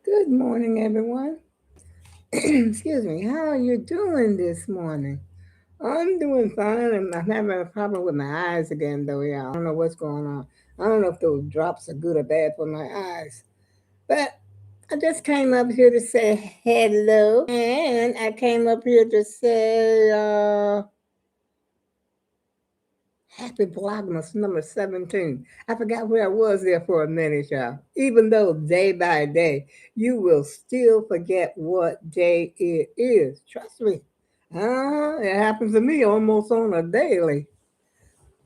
Good morning, everyone. Excuse me. How are you doing this morning? I'm doing fine. I'm having a problem with my eyes again, though, y'all. I don't know what's going on. I don't know if those drops are good or bad for my eyes. But I just came up here to say hello. And I came up here to say happy Vlogmas number 17. I forgot where I was there for a minute, y'all. Even though day by day, you will still forget what day it is. Trust me. It happens to me almost on a daily.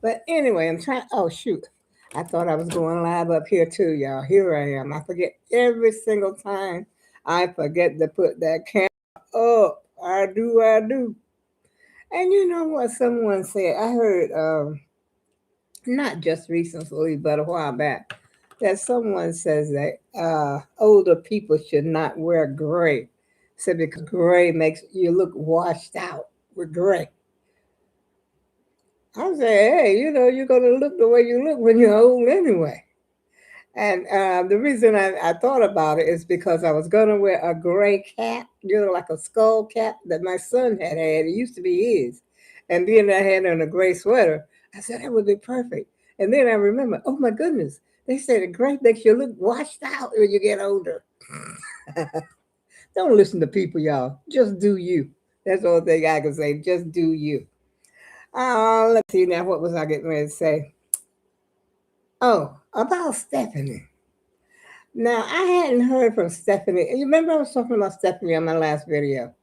But anyway, I'm trying. Oh, shoot. I thought I was going live up here too, y'all. Here I am. I forget every single time I forget to put that camera up. I do, I do. And you know what someone said? I heard not just recently, but a while back, that someone says that older people should not wear gray. So because gray makes you look washed out with gray. I say, hey, you're going to look the way you look when you're old anyway. And the reason I thought about it is because I was going to wear a gray cap, like a skull cap that my son had. It used to be his. And being I had on a gray sweater, I said, that would be perfect. And then I remember, oh my goodness, they say the gray makes you look washed out when you get older. Don't listen to people, y'all. Just do you. That's the only thing I can say. Just do you. Let's see now. What was I getting ready to say? Oh, about Stephanie. Now, I hadn't heard from Stephanie. You remember I was talking about Stephanie on my last video?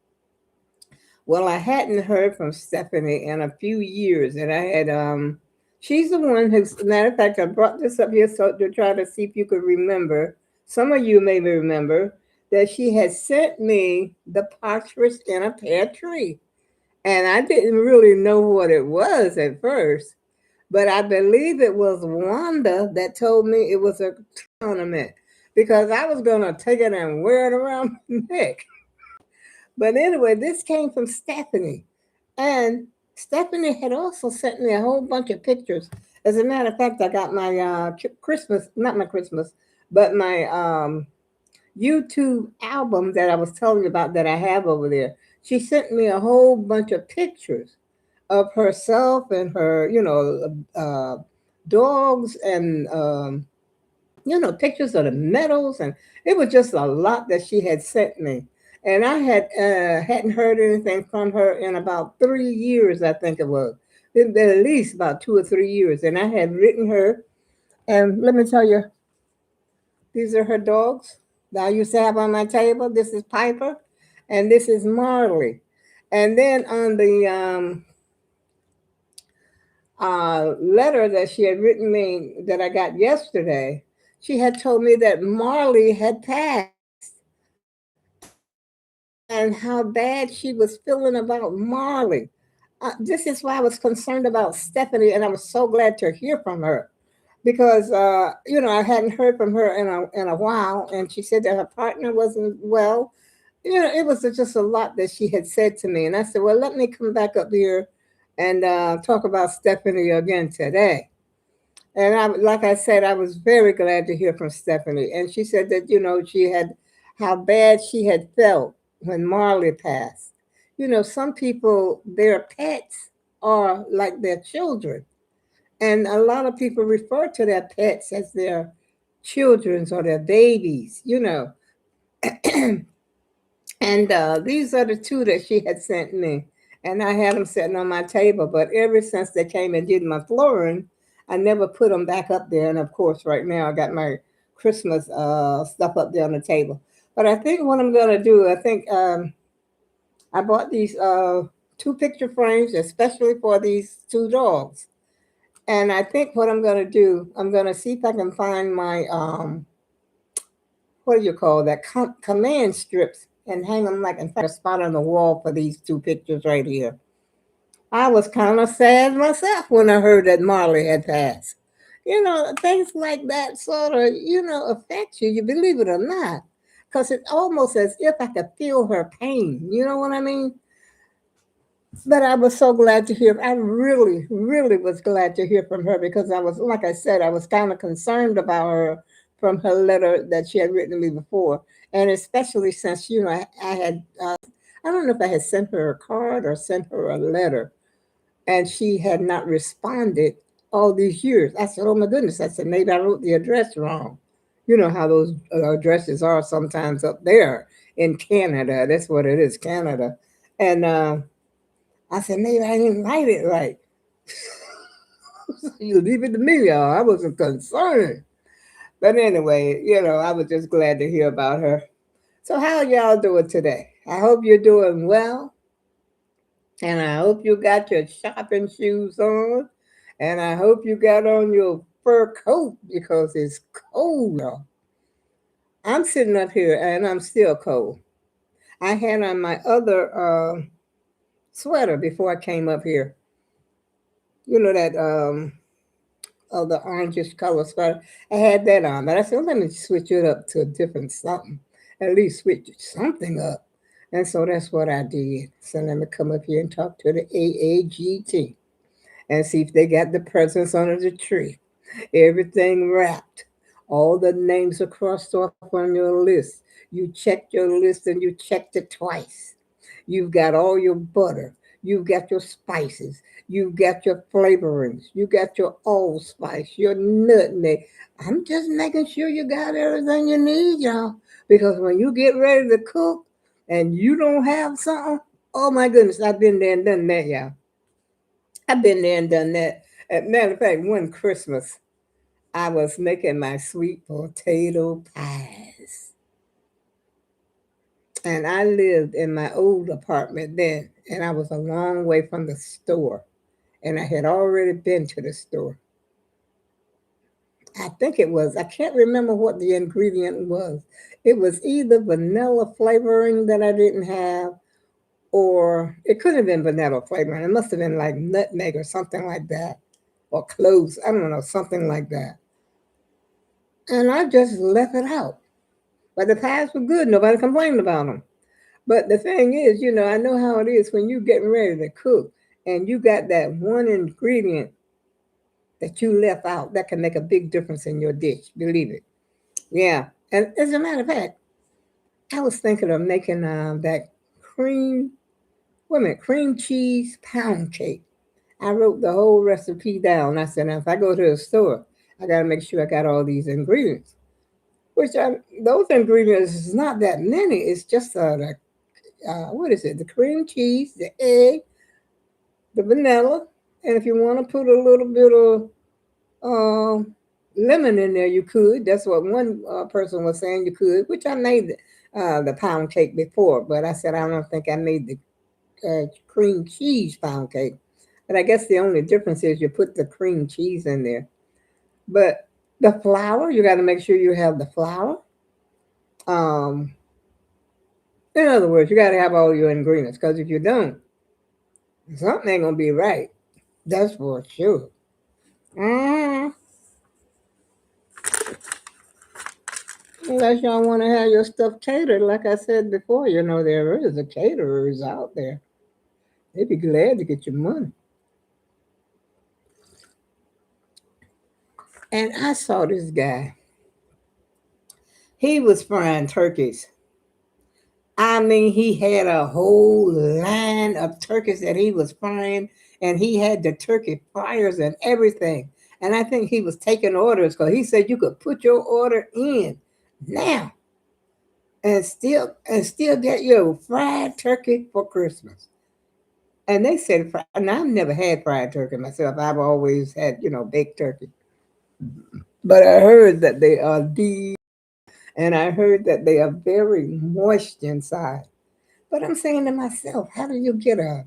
Well, I hadn't heard from Stephanie in a few years, and I had she's the one who's matter of fact I brought this up here so to try to see if you could remember. Some of you may remember that she had sent me the partridge in a pear tree. And I didn't really know what it was at first, but I believe it was Wanda that told me it was a tournament because I was gonna take it and wear it around my neck. But anyway, this came from Stephanie. And Stephanie had also sent me a whole bunch of pictures. As a matter of fact, I got my Christmas, not my Christmas, but my YouTube album that I was telling you about that I have over there. She sent me a whole bunch of pictures of herself and her, dogs and pictures of the medals, and it was just a lot that she had sent me. And I hadn't heard anything from her in about 3 years, I think it was. It's been at least about 2 or 3 years, and I had written her. And let me tell you, these are her dogs that I used to have on my table. This is Piper, and this is Marley. And then on the letter that she had written me that I got yesterday, she had told me that Marley had passed and how bad she was feeling about Marley. This is why I was concerned about Stephanie, and I was so glad to hear from her because I hadn't heard from her in a while, and she said that her partner wasn't well. It was just a lot that she had said to me, and I said, "Well, let me come back up here and talk about Stephanie again today." And like I said, I was very glad to hear from Stephanie. And she said that, she had how bad she had felt when Marley passed. Some people, their pets are like their children. And a lot of people refer to their pets as their children's or their babies. And these are the two that she had sent me. And I had them sitting on my table. But ever since they came and did my flooring, I never put them back up there. And of course, right now I got my Christmas stuff up there on the table. But I think what I'm going to do, I think I bought these two picture frames, especially for these two dogs. And I think what I'm going to do, I'm going to see if I can find my what do you call that command strips and hang them like in a spot on the wall for these two pictures right here. I was kind of sad myself when I heard that Marley had passed. Things like that sort of affect you. You believe it or not, because it's almost as if I could feel her pain. You know what I mean? But I was so glad to hear. I really, really was glad to hear from her because I was, like I said, I was kind of concerned about her from her letter that she had written to me before, and especially since I had I don't know if I had sent her a card or sent her a letter, and she had not responded all these years. I said, "Oh my goodness!" I said, "Maybe I wrote the address wrong." You know how those addresses are sometimes up there in Canada. That's what it is, Canada. And I said, maybe I didn't write it right. You leave it to me, y'all. I wasn't concerned. But anyway, I was just glad to hear about her. So how y'all doing today? I hope you're doing well. And I hope you got your shopping shoes on. And I hope you got on your fur coat because it's cold, y'all. I'm sitting up here and I'm still cold. I had on my other sweater before I came up here. You know that of the orangish color sweater. I had that on, but I said, well, let me switch it up to a different something. At least switch something up. And so that's what I did. So let me come up here and talk to the AAGT and see if they got the presents under the tree. Everything wrapped. All the names are crossed off on your list. You checked your list and you checked it twice. You've got all your butter. You've got your spices. You've got your flavorings. You got your allspice, your nutmeg. I'm just making sure you got everything you need, y'all. Because when you get ready to cook and you don't have something, oh my goodness, I've been there and done that, y'all. I've been there and done that. As matter of fact, one Christmas, I was making my sweet potato pies. And I lived in my old apartment then, and I was a long way from the store. And I had already been to the store. I think it was, I can't remember what the ingredient was. It was either vanilla flavoring that I didn't have, or it could have been vanilla flavoring. It must have been like nutmeg or something like that, or cloves. I don't know, something like that. And I just left it out. But the pies were good. Nobody complained about them. But the thing is, I know how it is when you're getting ready to cook and you got that one ingredient that you left out that can make a big difference in your dish. Believe it. Yeah. And as a matter of fact, I was thinking of making that cream, wait a minute, cream cheese pound cake. I wrote the whole recipe down. I said, now if I go to the store, I got to make sure I got all these ingredients. Those ingredients is not that many. It's just what is it? The cream cheese, the egg, the vanilla, and if you want to put a little bit of uh, lemon in there, you could. That's what one person was saying you could, which I made the pound cake before, but I said I don't think I made the cream cheese pound cake. But I guess the only difference is you put the cream cheese in there. But the flour, you got to make sure you have the flour. Um, in other words, you got to have all your ingredients because if you don't, something ain't gonna be right. That's for sure. Mm, unless y'all want to have your stuff catered, like I said before, there is a caterers out there. They'd be glad to get your money. And I saw this guy. He was frying turkeys. I mean, he had a whole line of turkeys that he was frying, and he had the turkey fryers and everything. And I think he was taking orders because he said you could put your order in now and still get your fried turkey for Christmas. And they said, and I've never had fried turkey myself. I've always had, baked turkey. But I heard that they are deep, and I heard that they are very moist inside. But I'm saying to myself, how do you get a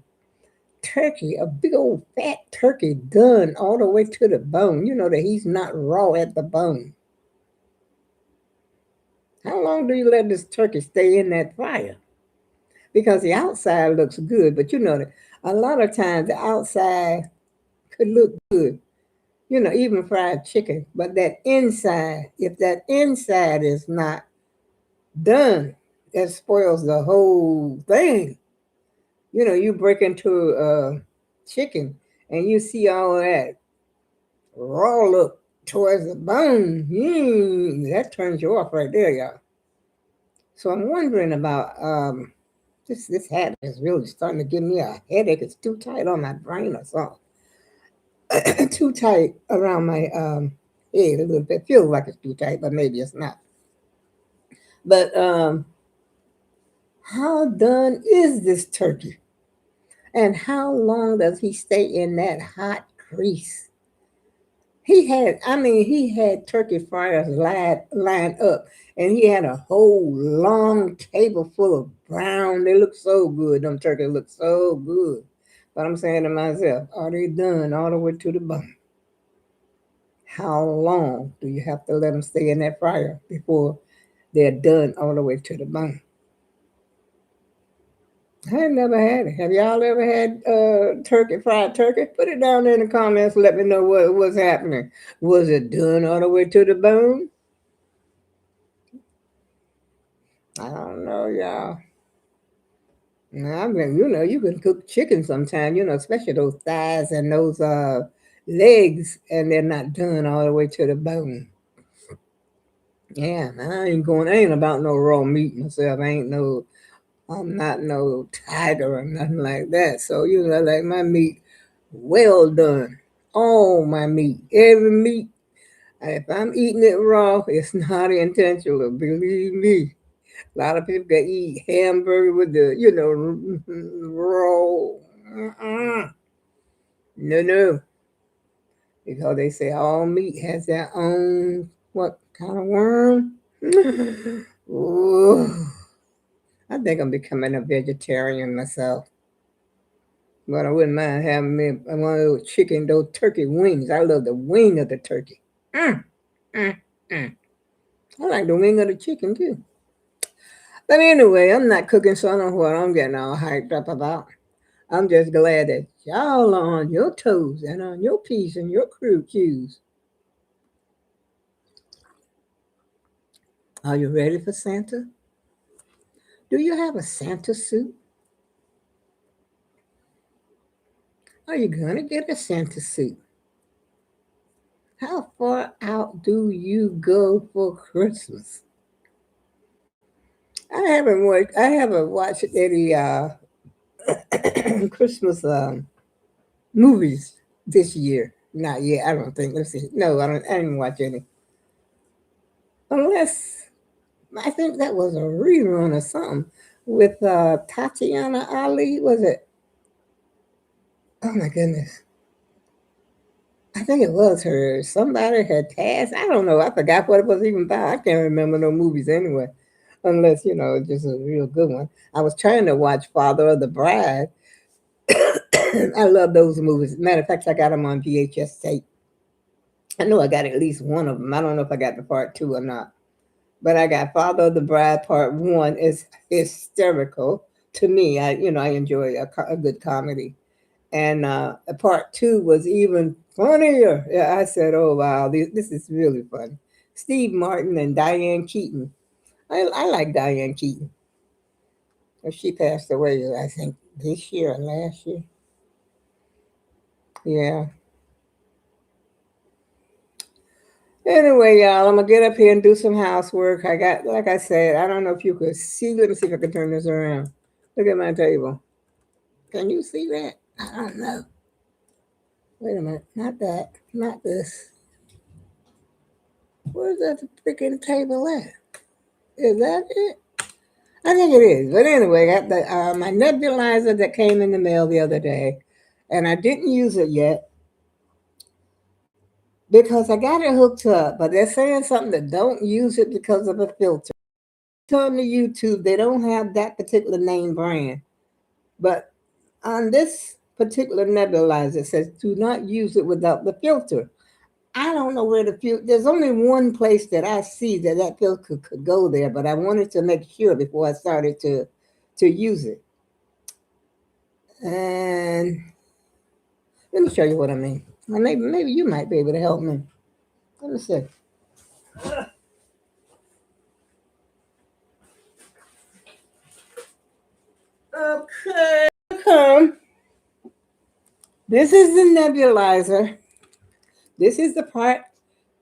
turkey, a big old fat turkey done all the way to the bone? You know that he's not raw at the bone. How long do you let this turkey stay in that fire? Because the outside looks good, but that a lot of times the outside could look good, even fried chicken. But that inside, if that inside is not done, that spoils the whole thing. You break into chicken and you see all that raw look towards the bone. That turns you off right there, y'all. So I'm wondering about this hat is really starting to give me a headache. It's too tight on my brain or something. Too tight around my head a little bit. Feels like it's too tight, but maybe it's not. But how done is this turkey? And how long does he stay in that hot grease? He had turkey fryers lined up, and he had a whole long table full of brown. They look so good. Them turkeys look so good. But I'm saying to myself, are they done all the way to the bone? How long do you have to let them stay in that fryer before they're done all the way to the bone? I ain't never had it. Have y'all ever had fried turkey? Put it down there in the comments. Let me know what was happening. Was it done all the way to the bone? I don't know, y'all. Now, you can cook chicken sometimes, especially those thighs and those legs, and they're not done all the way to the bone. Yeah, I ain't about no raw meat myself. I'm not no tiger or nothing like that. So, I like my meat well done. All my meat, every meat. If I'm eating it raw, it's not intentional. Believe me. A lot of people can eat hamburger with the, raw. No, no. Because they say all meat has their own, what kind of worm? Ooh. I think I'm becoming a vegetarian myself. But I wouldn't mind having me one of those turkey wings. I love the wing of the turkey. Mm, mm, mm. I like the wing of the chicken too. But anyway, I'm not cooking, so I don't know what I'm getting all hyped up about. I'm just glad that y'all are on your toes and on your P's and your crew cues. Are you ready for Santa? Do you have a Santa suit? Are you going to get a Santa suit? How far out do you go for Christmas? I haven't watched any Christmas movies this year. Not yet. I don't think. Let's see. No, I didn't watch any. Unless I think that was a rerun or something with Tatiana Ali. Was it? Oh my goodness. I think it was her. Somebody had tasked. I don't know. I forgot what it was even about. I can't remember no movies anyway, unless it's just a real good one. I was trying to watch Father of the Bride. I love those movies. Matter of fact, I got them on VHS tape. I know I got at least one of them. I don't know if I got the part two or not, but I got Father of the Bride part one. Is hysterical to me. I enjoy a good comedy, and part two was even funnier. Yeah, I said, "Oh wow, this is really fun." Steve Martin and Diane Keaton. I like Diane Keaton. She passed away, I think, this year or last year. Yeah. Anyway, y'all, I'm gonna get up here and do some housework. I got, like I said, I don't know if you could see. Let me see if I can turn this around. Look at my table. Can you see that? I don't know. Wait a minute. Not that. Not this. Where's that freaking table at? Is that it? I think it is. But anyway, I got my nebulizer that came in the mail the other day, and I didn't use it yet because I got it hooked up. But they're saying something that don't use it because of a filter. On the YouTube, they don't have that particular name brand, but on this particular nebulizer, it says do not use it without the filter. I don't know where the filter. There's only one place that I see that filter could go there, but I wanted to make sure before I started to use it. And let me show you what I mean. Maybe you might be able to help me. Let me see. Okay. This is the nebulizer. This is the part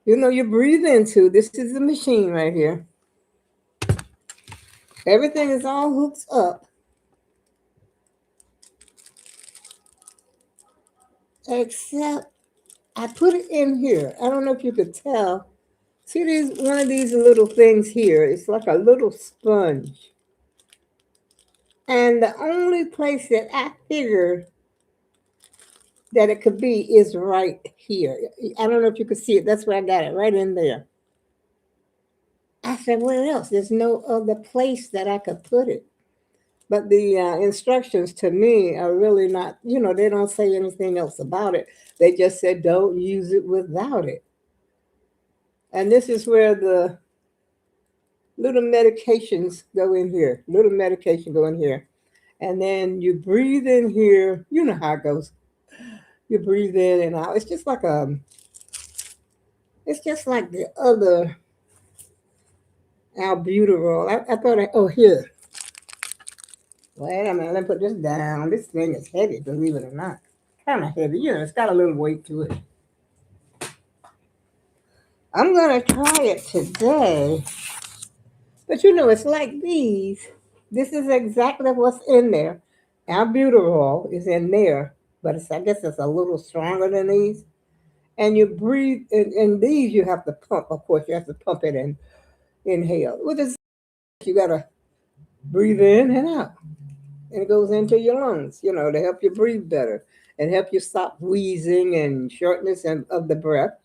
You breathe into this is the machine right here. Everything is all hooked up except I put it in here. I don't know if you could tell. See these one of these little things here. It's like a little sponge. And the only place that I figured that it could be is right here. I don't know if you could see it. That's where I got it, right in there. I said, where else? There's no other place that I could put it. But the instructions to me are really not, they don't say anything else about it. They just said don't use it without it. And this is where the little medications go in here. Little medication go in here. And then you breathe in here. You know how it goes. You breathe in and out. It's just like the other albuterol. I thought, oh, here. Wait a minute, let me put this down. This thing is heavy, believe it or not. Kind of heavy. It's got a little weight to it. I'm going to try it today. But it's like these. This is exactly what's in there. Albuterol is in there, but I guess it's a little stronger than these. And you breathe, in these you have to pump. Of course, you have to pump it and inhale. With this, you got to breathe in and out. And it goes into your lungs, to help you breathe better and help you stop wheezing and shortness of the breath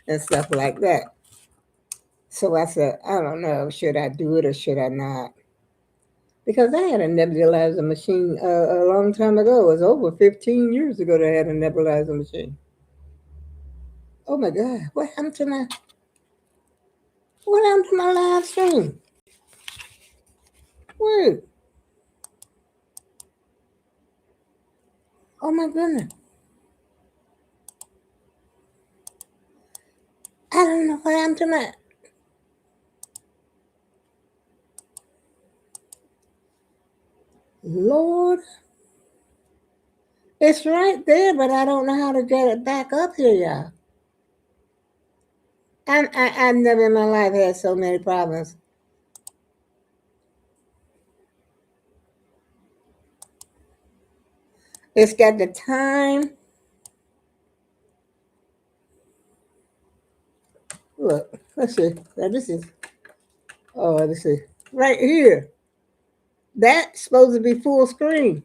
and stuff like that. So I said, I don't know, should I do it or should I not? Because I had a nebulizer machine a long time ago. It was over 15 years ago that I had a nebulizer machine. Oh my God, what happened to my live stream? Wait, oh my goodness. I don't know what happened to my, Lord. It's right there, but I don't know how to get it back up here, y'all. I've never in my life had so many problems. It's got the time. Look, let's see. Now this is, oh, let's see. Right here. That's supposed to be full screen.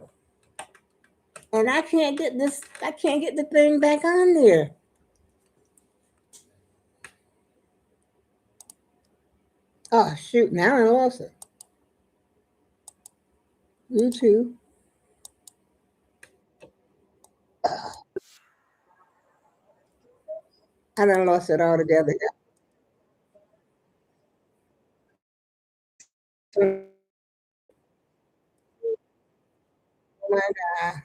And I can't get the thing back on there. Oh, shoot. Now I lost it. YouTube. I done lost it altogether. Oh my God.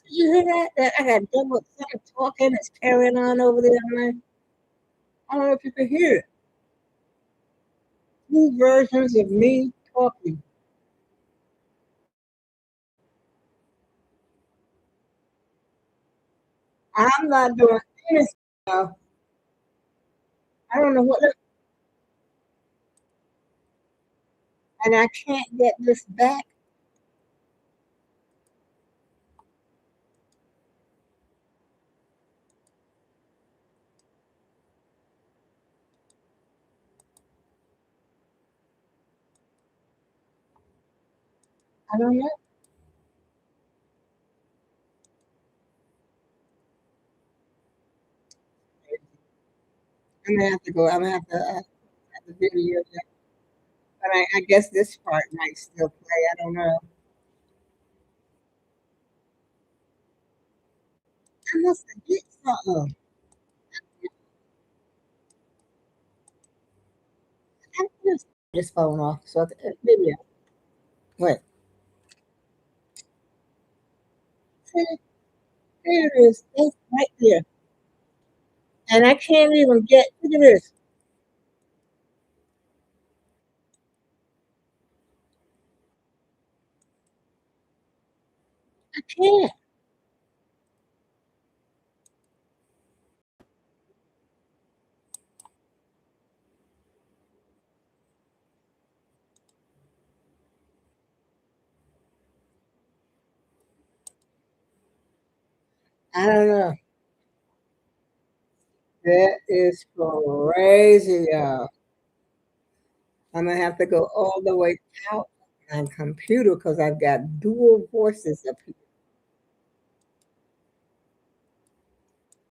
You hear that? I got double something talking that's carrying on over there. I don't know if you can hear it. Two versions of me talking. I'm not doing anything. Now. I don't know what, and I can't get this back. I don't know. I'm gonna have to go. I'm gonna have to have the video. But I guess this part might still play. I don't know. I must have hit something. I'm gonna turn this phone off. So maybe what? See, there it is. It's right there. And I can't even get. Look at this. I can't. I don't know. That is crazy, y'all. Imma have to go all the way out my computer because 'cause I've got dual voices up here.